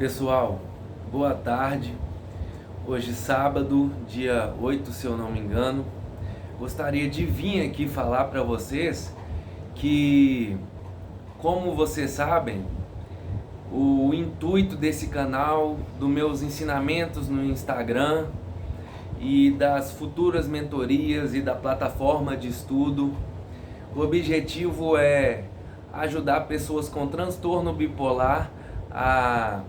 Pessoal, boa tarde. Hoje sábado, dia 8, se eu não me engano. Gostaria de vir aqui falar para vocês que, como vocês sabem, o intuito desse canal, dos meus ensinamentos no Instagram e das futuras mentorias e da plataforma de estudo, o objetivo é ajudar pessoas com transtorno bipolar a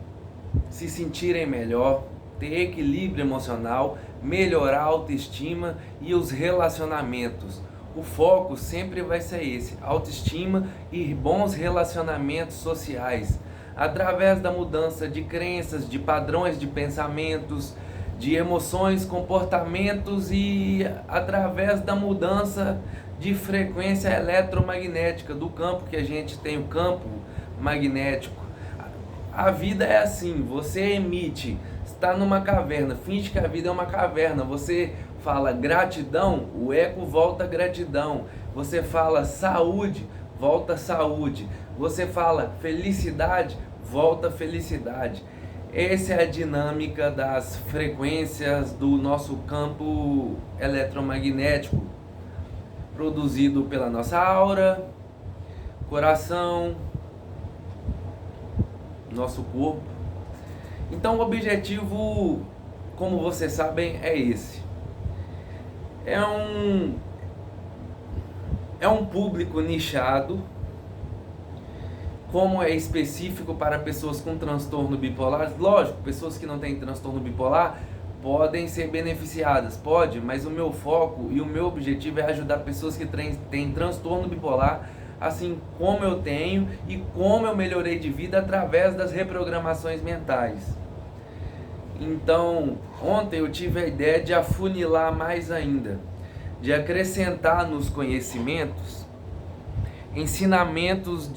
se sentirem melhor, ter equilíbrio emocional, melhorar a autoestima e os relacionamentos. O foco sempre vai ser esse: autoestima e bons relacionamentos sociais, através da mudança de crenças, de padrões de pensamentos, de emoções, comportamentos e através da mudança de frequência eletromagnética do campo que a gente tem, o campo magnético. A vida é assim, você emite, está numa caverna, finge que a vida é uma caverna, você fala gratidão, o eco volta gratidão, você fala saúde, volta saúde, você fala felicidade, volta felicidade. Essa é a dinâmica das frequências do nosso campo eletromagnético, produzido pela nossa aura, coração, nosso corpo. Então o objetivo, como vocês sabem, é esse. É um público nichado, como é específico para pessoas com transtorno bipolar. Lógico, pessoas que não têm transtorno bipolar podem ser beneficiadas, pode, mas o meu foco e o meu objetivo é ajudar pessoas que têm transtorno bipolar, assim como eu tenho e como eu melhorei de vida através das reprogramações mentais. Então, ontem eu tive a ideia de afunilar mais ainda, de acrescentar nos conhecimentos ensinamentos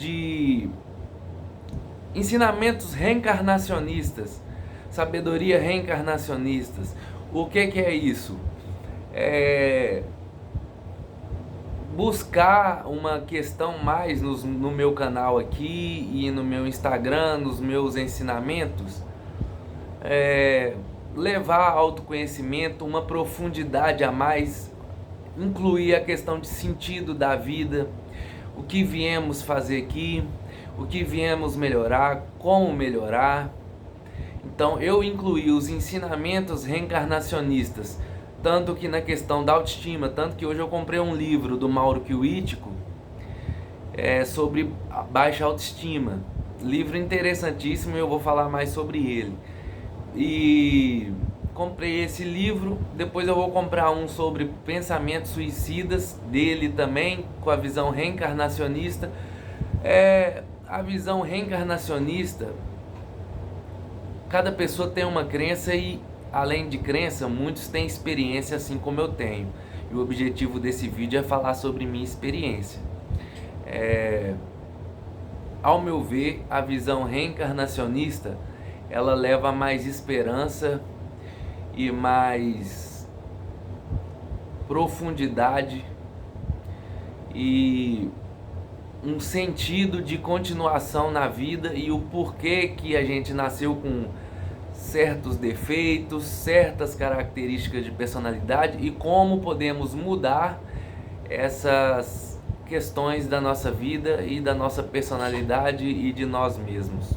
reencarnacionistas, sabedoria reencarnacionistas. O que é isso? Buscar uma questão mais no meu canal aqui e no meu Instagram, nos meus ensinamentos, levar autoconhecimento, uma profundidade a mais, incluir a questão de sentido da vida, o que viemos fazer aqui, o que viemos melhorar, como melhorar. Então eu incluí os ensinamentos reencarnacionistas, tanto que na questão da autoestima, tanto que hoje eu comprei um livro do Mauro Kiwitico sobre baixa autoestima. Livro interessantíssimo e eu vou falar mais sobre ele. E comprei esse livro, depois eu vou comprar um sobre pensamentos suicidas dele também, com a visão reencarnacionista. A visão reencarnacionista, cada pessoa tem uma crença e, além de crença, muitos têm experiência assim como eu tenho. E o objetivo desse vídeo é falar sobre minha experiência. Ao meu ver, a visão reencarnacionista, ela leva mais esperança e mais profundidade e um sentido de continuação na vida e o porquê que a gente nasceu com certos defeitos, certas características de personalidade e como podemos mudar essas questões da nossa vida e da nossa personalidade e de nós mesmos.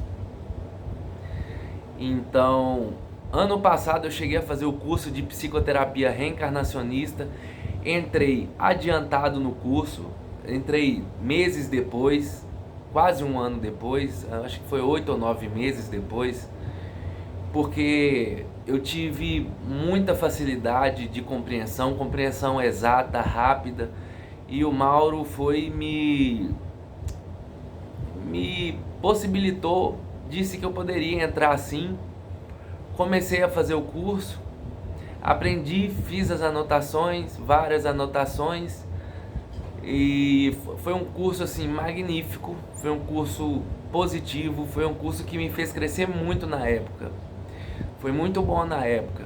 Então, ano passado eu cheguei a fazer o curso de psicoterapia reencarnacionista, entrei adiantado no curso, entrei meses depois, quase um ano depois, acho que foi 8 ou 9 meses depois, porque eu tive muita facilidade de compreensão exata, rápida, e o Mauro foi me possibilitou, disse que eu poderia entrar assim. Comecei a fazer o curso, aprendi, fiz as anotações, várias anotações, e foi um curso assim magnífico, foi um curso positivo, foi um curso que me fez crescer muito na época. Foi muito bom na época.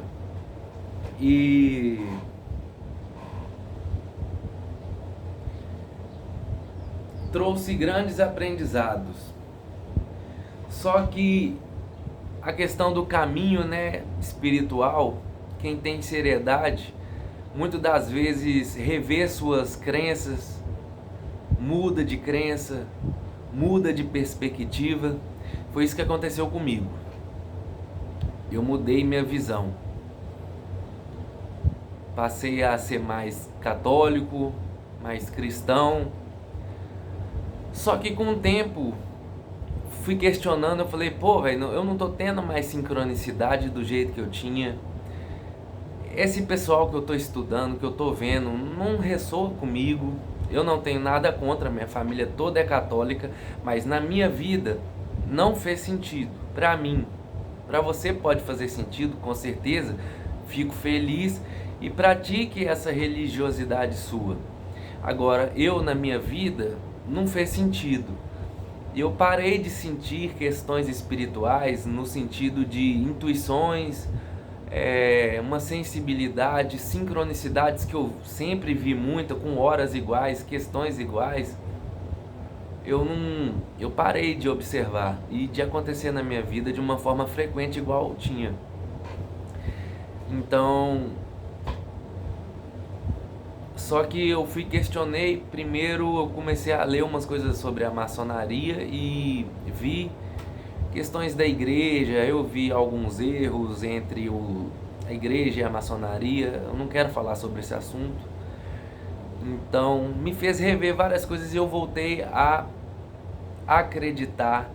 E trouxe grandes aprendizados. Só que a questão do caminho, né, espiritual, quem tem seriedade, muitas das vezes revê suas crenças, muda de crença, muda de perspectiva. Foi isso que aconteceu comigo. Eu mudei minha visão. Passei a ser mais católico, mais cristão. Só que com o tempo fui questionando, eu falei, pô, velho, eu não tô tendo mais sincronicidade do jeito que eu tinha. Esse pessoal que eu tô estudando, que eu tô vendo, não ressoa comigo. Eu não tenho nada contra, minha família toda é católica, mas na minha vida não fez sentido. Pra mim, pra você pode fazer sentido, com certeza. Fico feliz e pratique essa religiosidade sua. Agora, eu na minha vida não fez sentido. Eu parei de sentir questões espirituais no sentido de intuições, uma sensibilidade, sincronicidades que eu sempre vi muito, com horas iguais, questões iguais. Eu parei de observar e de acontecer na minha vida de uma forma frequente igual eu tinha. Então, só que eu questionei, primeiro eu comecei a ler umas coisas sobre a maçonaria e vi questões da igreja, eu vi alguns erros entre a igreja e a maçonaria. Eu não quero falar sobre esse assunto. Então, me fez rever várias coisas e eu voltei a acreditar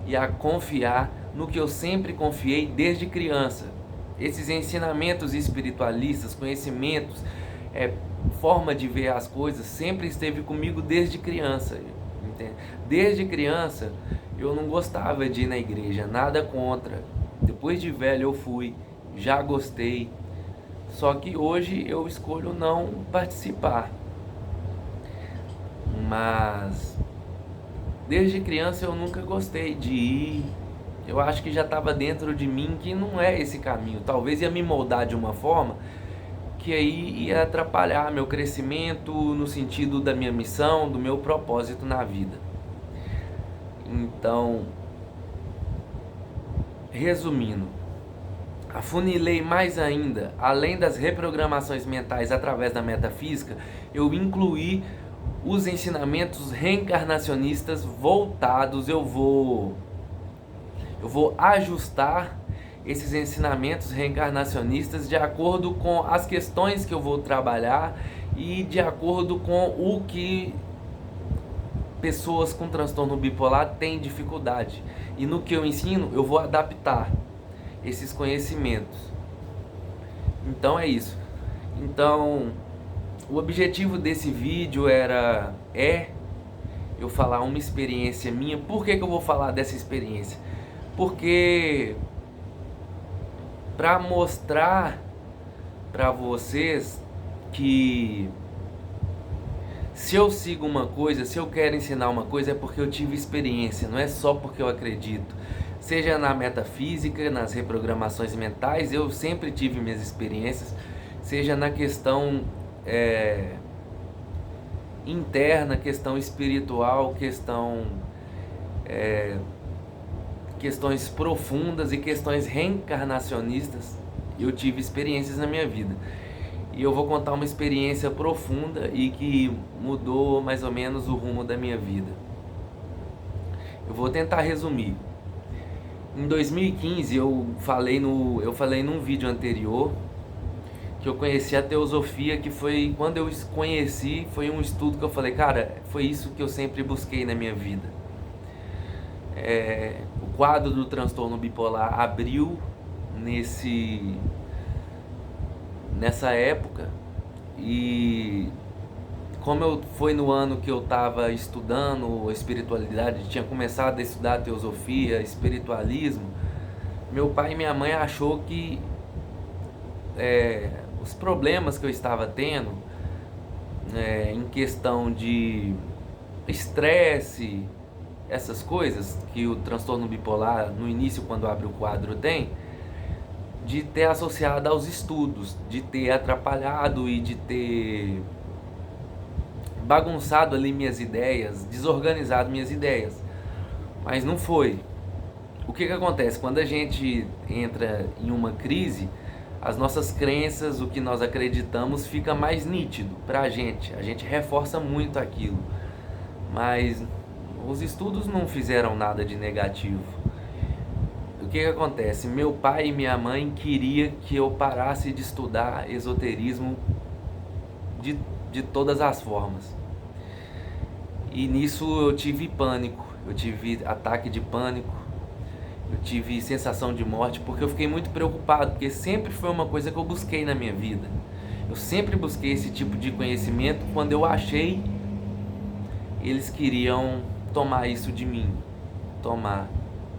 e a confiar no que eu sempre confiei desde criança. Esses ensinamentos espiritualistas, conhecimentos, forma de ver as coisas, sempre esteve comigo desde criança. Entende? Desde criança eu não gostava de ir na igreja, nada contra. Depois de velho eu fui, já gostei. Só que hoje eu escolho não participar. Mas desde criança eu nunca gostei de ir. Eu acho que já estava dentro de mim que não é esse caminho. Talvez ia me moldar de uma forma que aí ia atrapalhar meu crescimento no sentido da minha missão, do meu propósito na vida. Então, resumindo, afunilei mais ainda, além das reprogramações mentais através da metafísica, eu incluí os ensinamentos reencarnacionistas voltados. Eu vou ajustar esses ensinamentos reencarnacionistas de acordo com as questões que eu vou trabalhar e de acordo com o que pessoas com transtorno bipolar têm dificuldade. E no que eu ensino, eu vou adaptar esses conhecimentos. Então é isso. Então, o objetivo desse vídeo é eu falar uma experiência minha. Por que eu vou falar dessa experiência? Porque para mostrar para vocês que se eu sigo uma coisa, se eu quero ensinar uma coisa, é porque eu tive experiência, não é só porque eu acredito. Seja na metafísica, nas reprogramações mentais, eu sempre tive minhas experiências, seja na questão interna, questão espiritual, questões profundas e questões reencarnacionistas. Eu tive experiências na minha vida. E eu vou contar uma experiência profunda e que mudou mais ou menos o rumo da minha vida. Eu vou tentar resumir. Em 2015 eu falei num vídeo anterior que eu conheci a teosofia, que foi quando eu conheci, foi um estudo que eu falei, cara, foi isso que eu sempre busquei na minha vida. O quadro do transtorno bipolar abriu nessa época, e como foi no ano que eu estava estudando espiritualidade, tinha começado a estudar teosofia, espiritualismo, meu pai e minha mãe achou que os problemas que eu estava tendo em questão de estresse, essas coisas que o transtorno bipolar no início, quando abre o quadro, tem, de ter associado aos estudos, de ter atrapalhado e de ter bagunçado ali minhas ideias, desorganizado minhas ideias. Mas não foi. o que acontece? Quando a gente entra em uma crise, as nossas crenças, o que nós acreditamos fica mais nítido pra gente. A gente reforça muito aquilo. Mas os estudos não fizeram nada de negativo. O que acontece? Meu pai e minha mãe queriam que eu parasse de estudar esoterismo de todas as formas. E nisso eu tive pânico, eu tive ataque de pânico, eu tive sensação de morte, porque eu fiquei muito preocupado, porque sempre foi uma coisa que eu busquei na minha vida. Eu sempre busquei esse tipo de conhecimento. Quando eu achei, eles queriam tomar isso de mim. Tomar.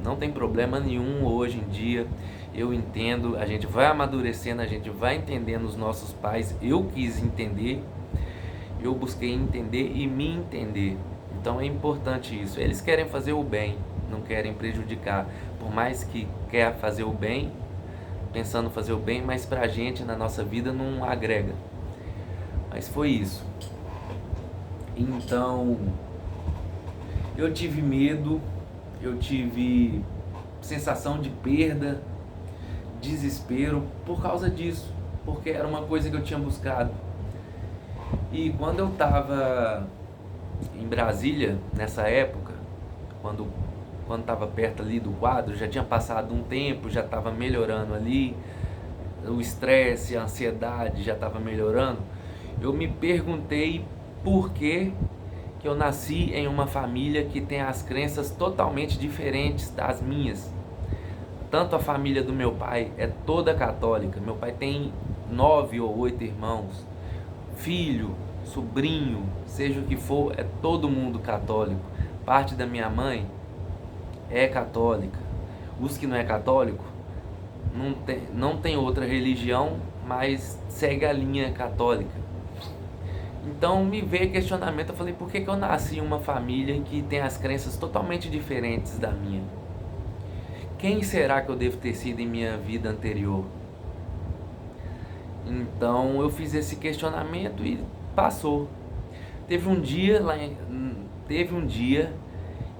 Não tem problema nenhum hoje em dia. Eu entendo, a gente vai amadurecendo, a gente vai entendendo os nossos pais. Eu quis entender, eu busquei entender e me entender. Então é importante isso. Eles querem fazer o bem, não querem prejudicar. Por mais que quer fazer o bem, pensando fazer o bem, mas pra gente na nossa vida não agrega. Mas foi isso. Então eu tive medo, eu tive sensação de perda, desespero por causa disso, porque era uma coisa que eu tinha buscado. E quando eu estava em Brasília, nessa época, quando estava perto ali do quadro, já tinha passado um tempo, já estava melhorando ali, o estresse, a ansiedade já estava melhorando, eu me perguntei por que eu nasci em uma família que tem as crenças totalmente diferentes das minhas. Tanto a família do meu pai é toda católica, meu pai tem 9 ou 8 irmãos, filho, sobrinho, seja o que for, é todo mundo católico. Parte da minha mãe é católica. Os que não é católico não tem outra religião, mas segue a linha católica. Então me veio questionamento, eu falei, por que eu nasci em uma família que tem as crenças totalmente diferentes da minha? Quem será que eu devo ter sido em minha vida anterior? Então eu fiz esse questionamento e passou. Teve um dia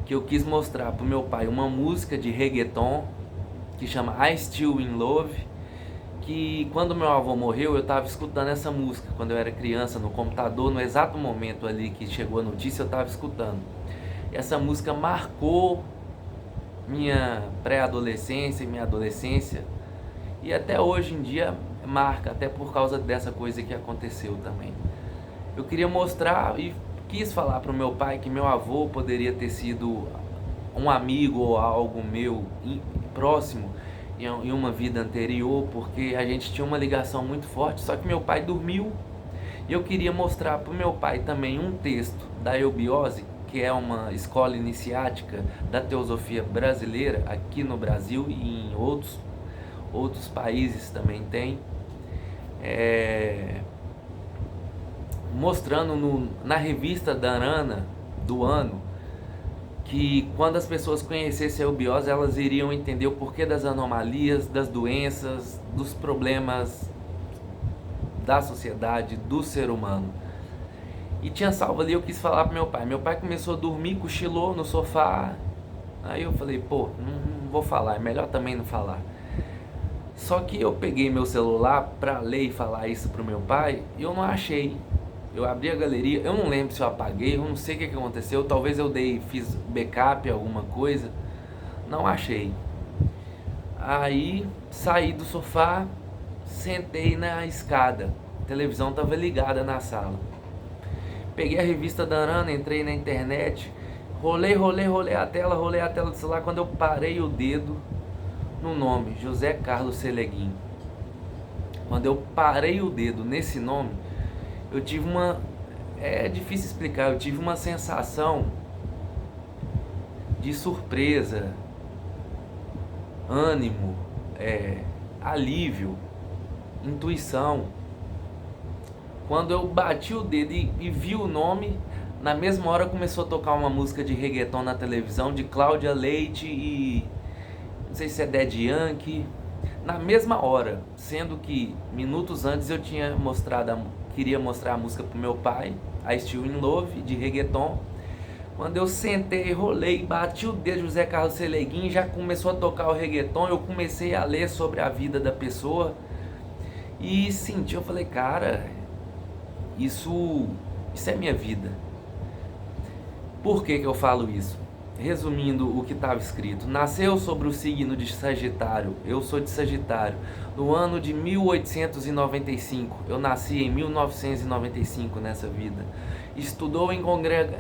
que eu quis mostrar pro meu pai uma música de reggaeton que chama I Still In Love, que quando meu avô morreu eu estava escutando essa música quando eu era criança no computador, no exato momento ali que chegou a notícia eu estava escutando. E essa música marcou minha pré-adolescência e minha adolescência, e até hoje em dia marca, até por causa dessa coisa que aconteceu também. Eu queria mostrar e quis falar para o meu pai que meu avô poderia ter sido um amigo ou algo meu próximo em uma vida anterior, porque a gente tinha uma ligação muito forte, só que meu pai dormiu. E eu queria mostrar para o meu pai também um texto da Eubiose, que é uma escola iniciática da teosofia brasileira, aqui no Brasil e em outros países também tem, mostrando na revista Dharana do ano, que quando as pessoas conhecessem a eubiose, elas iriam entender o porquê das anomalias, das doenças, dos problemas da sociedade, do ser humano. E tinha salvo ali, eu quis falar pro meu pai. Meu pai começou a dormir, cochilou no sofá. Aí eu falei, pô, não vou falar, é melhor também não falar. Só que eu peguei meu celular pra ler e falar isso pro meu pai, e eu não achei. Eu abri a galeria, eu não lembro se eu apaguei, eu não sei o que aconteceu, talvez eu fiz backup, alguma coisa, não achei. Aí saí do sofá, sentei na escada, a televisão estava ligada na sala. Peguei a revista Dharana, entrei na internet, rolei a tela do celular, quando eu parei o dedo no nome, José Carlos Seleguin. Quando eu parei o dedo nesse nome, eu tive é difícil explicar, eu tive uma sensação de surpresa, ânimo, alívio, intuição. Quando eu bati o dedo e vi o nome, na mesma hora começou a tocar uma música de reggaeton na televisão, de Cláudia Leite e não sei se é Daddy Yankee, na mesma hora, sendo que minutos antes eu queria mostrar a música pro meu pai, I Still In Love, de reggaeton, Quando eu sentei, rolei, bati o dedo de José Carlos Seleguin, já começou a tocar o reggaeton, eu comecei a ler sobre a vida da pessoa e senti, eu falei, cara, isso é minha vida. Por que eu falo isso? Resumindo o que estava escrito, nasceu sobre o signo de Sagitário, eu sou de Sagitário, no ano de 1895, eu nasci em 1995 nessa vida. Estudou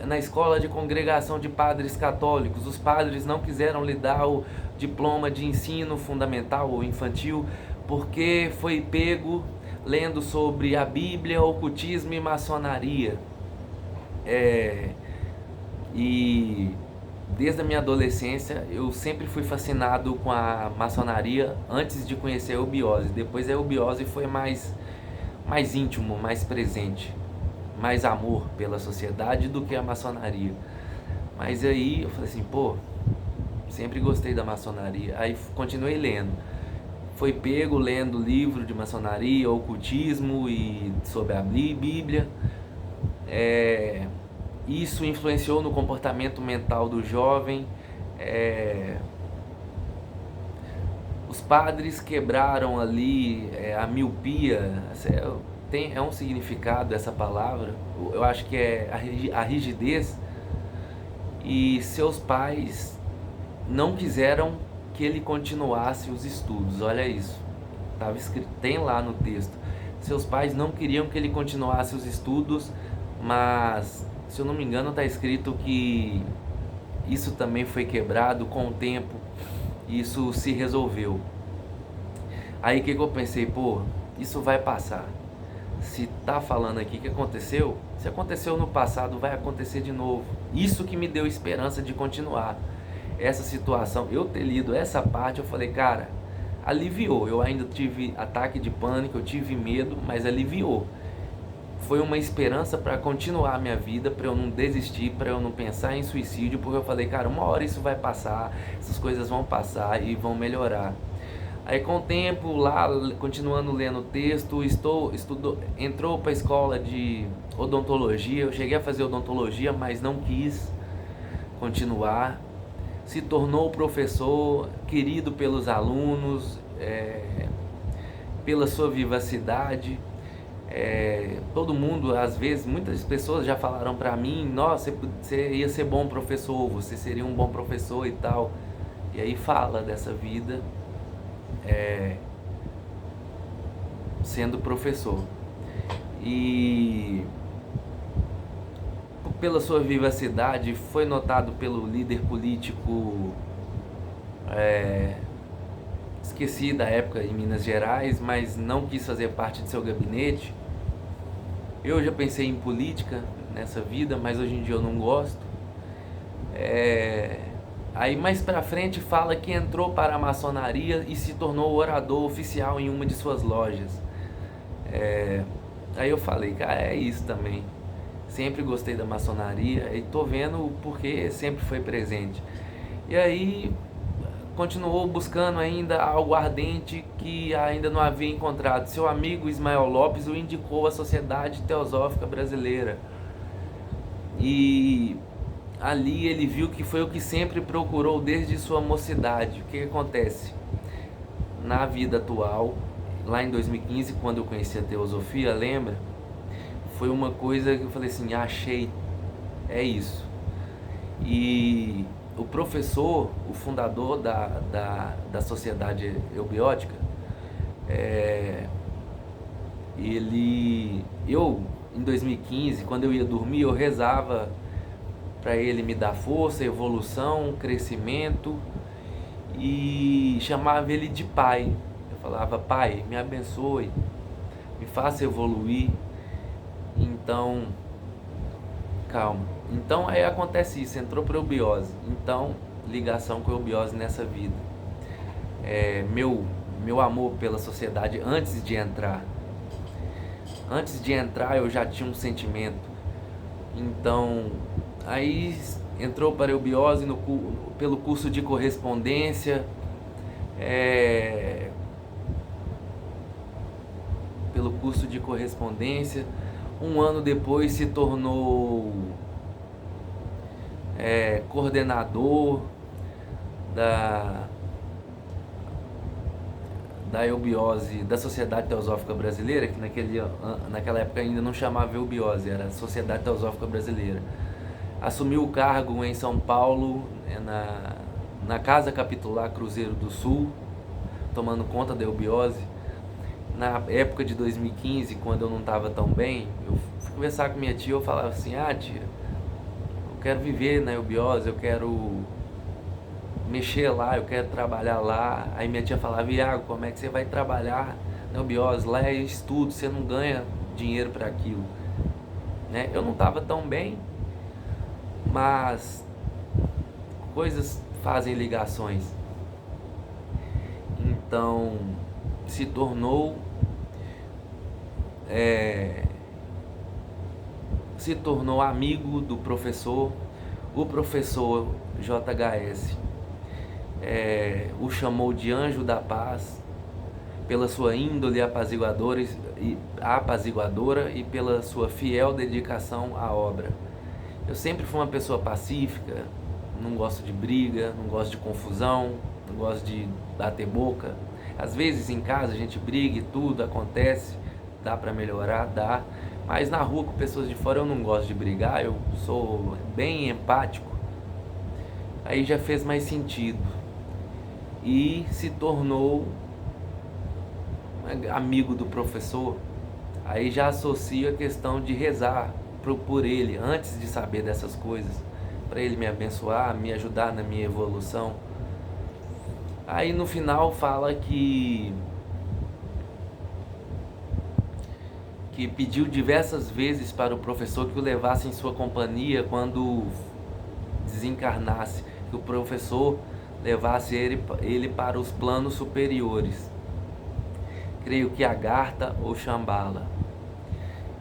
na escola de congregação de padres católicos, os padres não quiseram lhe dar o diploma de ensino fundamental ou infantil, porque foi pego lendo sobre a Bíblia, ocultismo e maçonaria. E desde a minha adolescência eu sempre fui fascinado com a maçonaria antes de conhecer a eubiose. Depois a eubiose foi mais íntimo, mais presente, mais amor pela sociedade do que a maçonaria. Mas aí eu falei assim, pô, sempre gostei da maçonaria. Aí continuei lendo. Foi pego lendo livro de maçonaria, ocultismo e sobre a Bíblia. Isso influenciou no comportamento mental do jovem. Os padres quebraram ali a miopia. É um significado essa palavra. Eu acho que é a rigidez. E seus pais não quiseram que ele continuasse os estudos. Olha isso. Estava escrito, tem lá no texto. Seus pais não queriam que ele continuasse os estudos, mas, se eu não me engano, está escrito que isso também foi quebrado com o tempo. Isso se resolveu. Aí que eu pensei, pô, isso vai passar. Se tá falando aqui que aconteceu, se aconteceu no passado, vai acontecer de novo. Isso que me deu esperança de continuar. Essa situação, eu ter lido essa parte, eu falei, cara, aliviou. Eu ainda tive ataque de pânico, eu tive medo, mas aliviou. Foi uma esperança para continuar a minha vida, para eu não desistir, para eu não pensar em suicídio, porque eu falei, cara, uma hora isso vai passar, essas coisas vão passar e vão melhorar. Aí com o tempo, lá, continuando lendo o texto, entrou para a escola de odontologia. Eu cheguei a fazer odontologia, mas não quis continuar. Se tornou professor, querido pelos alunos, pela sua vivacidade. Todo mundo, às vezes, muitas pessoas já falaram para mim, nossa, você ia ser bom professor, você seria um bom professor e tal. E aí fala dessa vida sendo professor. E pela sua vivacidade, foi notado pelo líder político, esqueci da época, em Minas Gerais, mas não quis fazer parte de seu gabinete. Eu já pensei em política nessa vida, mas hoje em dia eu não gosto. Aí mais pra frente fala que entrou para a maçonaria e se tornou orador oficial em uma de suas lojas. Aí eu falei, cara, é isso também. Sempre gostei da maçonaria e tô vendo porque sempre foi presente. E aí continuou buscando ainda algo ardente que ainda não havia encontrado. Seu amigo Ismael Lopes o indicou à Sociedade Teosófica Brasileira. E ali ele viu que foi o que sempre procurou desde sua mocidade. O que acontece? Na vida atual, lá em 2015, quando eu conheci a teosofia, lembra? Foi uma coisa que eu falei assim, achei, é isso. E o professor, o fundador da Sociedade Eubiótica, eu, em 2015, quando eu ia dormir, eu rezava para ele me dar força, evolução, crescimento, e chamava ele de pai. Eu falava, pai, me abençoe, me faça evoluir. Então, calma. Então aí acontece isso, entrou para a eubiose. Então, ligação com a eubiose nessa vida. Meu amor pela sociedade antes de entrar. Antes de entrar eu já tinha um sentimento. Então, aí entrou para a eubiose pelo curso de correspondência. Pelo curso de correspondência. Um ano depois se tornou coordenador da eubiose da Sociedade Teosófica Brasileira, que naquela época ainda não chamava eubiose, era Sociedade Teosófica Brasileira. Assumi o cargo em São Paulo, na Casa Capitular Cruzeiro do Sul, tomando conta da eubiose. Na época de 2015, quando eu não estava tão bem, eu fui conversar com minha tia, eu falava assim: tia, eu quero viver na eubiose, eu quero mexer lá, eu quero trabalhar lá. Aí minha tia falava: Iago, como é que você vai trabalhar na eubiose? Lá é estudo, você não ganha dinheiro para aquilo, né? Eu não estava tão bem, mas coisas fazem ligações. Então se tornou amigo do professor. O professor JHS o chamou de anjo da paz pela sua índole apaziguadora e pela sua fiel dedicação à obra. Eu sempre fui uma pessoa pacífica, não gosto de briga, não gosto de confusão, não gosto de bater boca. Às vezes em casa a gente briga e tudo acontece, dá para melhorar, dá, mas na rua com pessoas de fora eu não gosto de brigar, eu sou bem empático. Aí já fez mais sentido e se tornou amigo do professor. Aí já associo a questão de rezar por ele antes de saber dessas coisas, para ele me abençoar, me ajudar na minha evolução. Aí no final fala que pediu diversas vezes para o professor que o levasse em sua companhia quando desencarnasse, que o professor levasse ele para os planos superiores. Creio que Agartha ou Shambhala.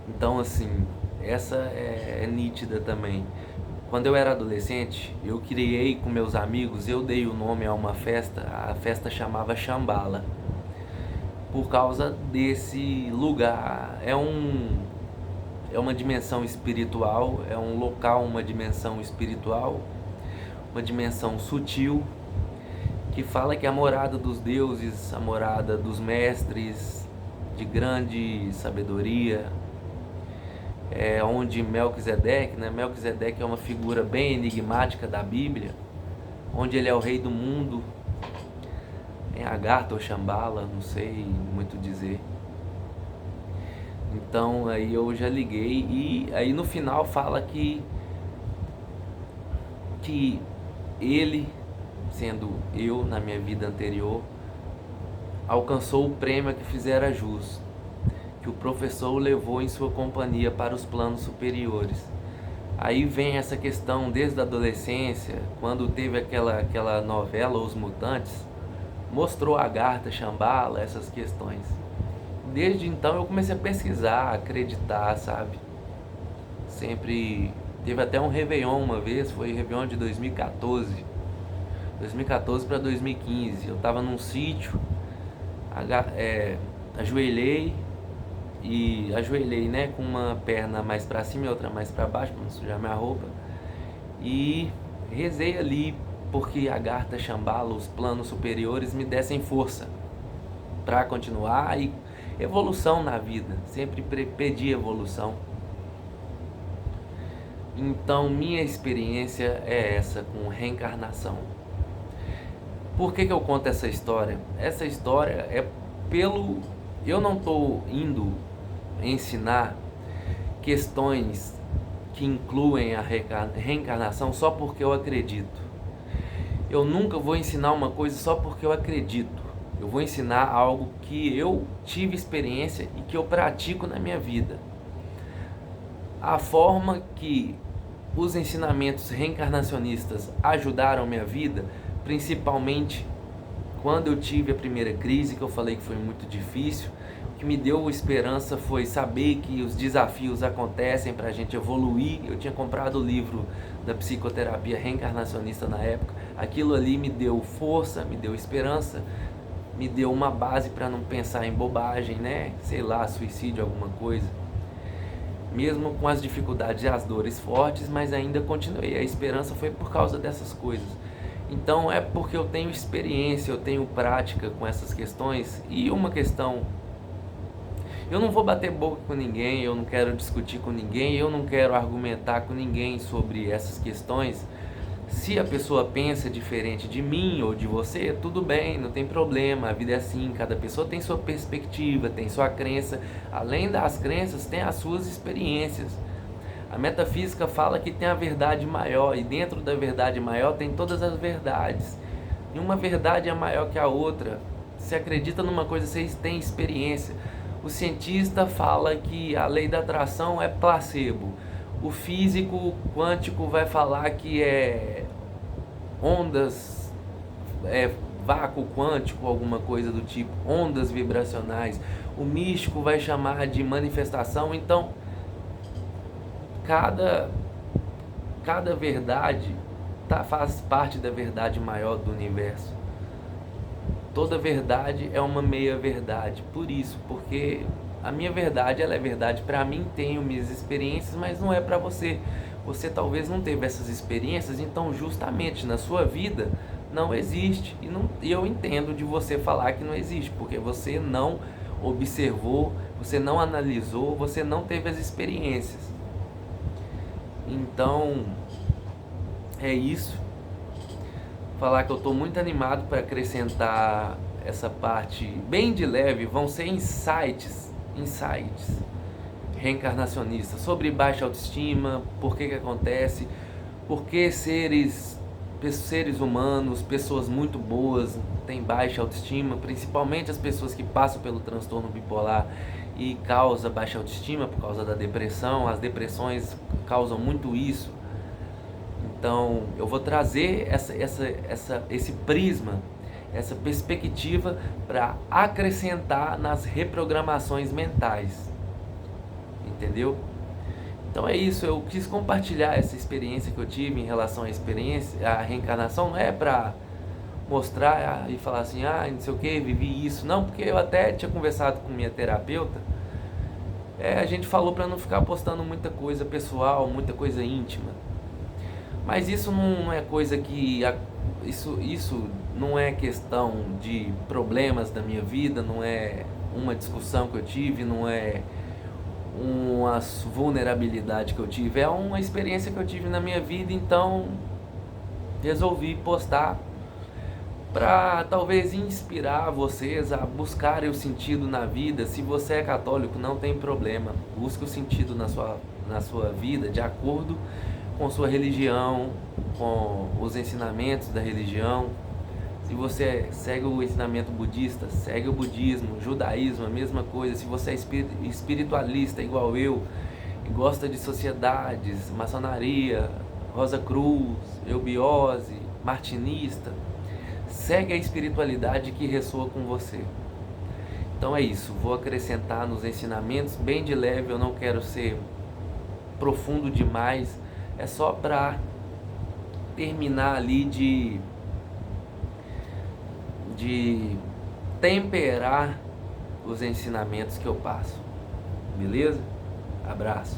Então assim, essa é nítida também. Quando eu era adolescente, eu criei com meus amigos, eu dei o nome a uma festa, a festa chamava Shambhala, por causa desse lugar. É uma dimensão espiritual, é um local, uma dimensão espiritual, uma dimensão sutil, que fala que é a morada dos deuses, a morada dos mestres de grande sabedoria, é onde Melquisedeque, né? Melquisedeque é uma figura bem enigmática da Bíblia, onde ele é o rei do mundo, em Agartha ou Shambhala, não sei muito dizer. Então aí eu já liguei e aí no final fala que ele, sendo eu na minha vida anterior, alcançou o prêmio a que fizera jus, que o professor o levou em sua companhia para os planos superiores. Aí vem essa questão desde a adolescência, quando teve aquela novela Os Mutantes, mostrou Agartha, Shambhala, essas questões. Desde então eu comecei a pesquisar, a acreditar, sabe? Sempre teve até um Réveillon uma vez, foi Réveillon de 2014 para 2015. Eu estava num sítio, ajoelhei, né, com uma perna mais para cima e outra mais para baixo, para não sujar minha roupa, e rezei ali porque Agartha, Shambhala, os planos superiores me dessem força para continuar e evolução na vida. Sempre pedi evolução. Então minha experiência é essa com reencarnação. Por que eu conto essa história? Essa história é eu não estou indo ensinar questões que incluem a reencarnação só porque eu acredito. Eu nunca vou ensinar uma coisa só porque eu acredito. Eu vou ensinar algo que eu tive experiência e que eu pratico na minha vida. A forma que os ensinamentos reencarnacionistas ajudaram minha vida, principalmente quando eu tive a primeira crise, que eu falei que foi muito difícil, o que me deu esperança foi saber que os desafios acontecem para a gente evoluir. Eu tinha comprado o livro da psicoterapia reencarnacionista na época, aquilo ali me deu força, me deu esperança, me deu uma base para não pensar em bobagem, né? Sei lá, suicídio, alguma coisa. mesmo com as dificuldades e as dores fortes, mas ainda continuei. A esperança foi por causa dessas coisas. Então é porque eu tenho experiência, eu tenho prática com essas questões. E uma questão, eu não vou bater boca com ninguém, eu não quero discutir com ninguém, eu não quero argumentar com ninguém sobre essas questões. Se a pessoa pensa diferente de mim ou de você, tudo bem, não tem problema, a vida é assim, cada pessoa tem sua perspectiva, tem sua crença, além das crenças, tem as suas experiências. A metafísica fala que tem a verdade maior, e dentro da verdade maior tem todas as verdades. E uma verdade é maior que a outra. Se acredita numa coisa, vocês têm experiência. O cientista fala que a lei da atração é placebo. O físico quântico vai falar que é ondas, vácuo quântico, alguma coisa do tipo, ondas vibracionais. O místico vai chamar de manifestação. Então, cada verdade faz parte da verdade maior do universo. Toda verdade é uma meia verdade. Por isso, porque a minha verdade, ela é verdade para mim, tenho minhas experiências, mas não é para você. Você talvez não teve essas experiências, então justamente na sua vida não existe. E eu entendo de você falar que não existe, porque você não observou, você não analisou, você não teve as experiências. Então, é isso. Falar que eu estou muito animado para acrescentar essa parte bem de leve. Vão ser insights reencarnacionistas sobre baixa autoestima, por que acontece, por que seres humanos, pessoas muito boas têm baixa autoestima, principalmente as pessoas que passam pelo transtorno bipolar e causa baixa autoestima por causa da depressão. As depressões causam muito isso. Então eu vou trazer esse prisma, essa perspectiva para acrescentar nas reprogramações mentais, entendeu? Então é isso, eu quis compartilhar essa experiência que eu tive em relação à reencarnação. Não é para mostrar e falar assim, não sei o que, vivi isso, não, porque eu até tinha conversado com minha terapeuta, a gente falou para não ficar postando muita coisa pessoal, muita coisa íntima. Mas isso não é coisa que... Isso não é questão de problemas da minha vida, não é uma discussão que eu tive, não é uma vulnerabilidade que eu tive, é uma experiência que eu tive na minha vida. Então resolvi postar para talvez inspirar vocês a buscarem o sentido na vida. Se você é católico, não tem problema, busque o sentido na sua vida de acordo com sua religião, com os ensinamentos da religião. Se você segue o ensinamento budista, segue o budismo, judaísmo, a mesma coisa. Se você é espiritualista igual eu, e gosta de sociedades, maçonaria, Rosa Cruz, eubiose, martinista, segue a espiritualidade que ressoa com você. Então é isso, vou acrescentar nos ensinamentos bem de leve, eu não quero ser profundo demais. É só para terminar ali de temperar os ensinamentos que eu passo. Beleza? Abraço.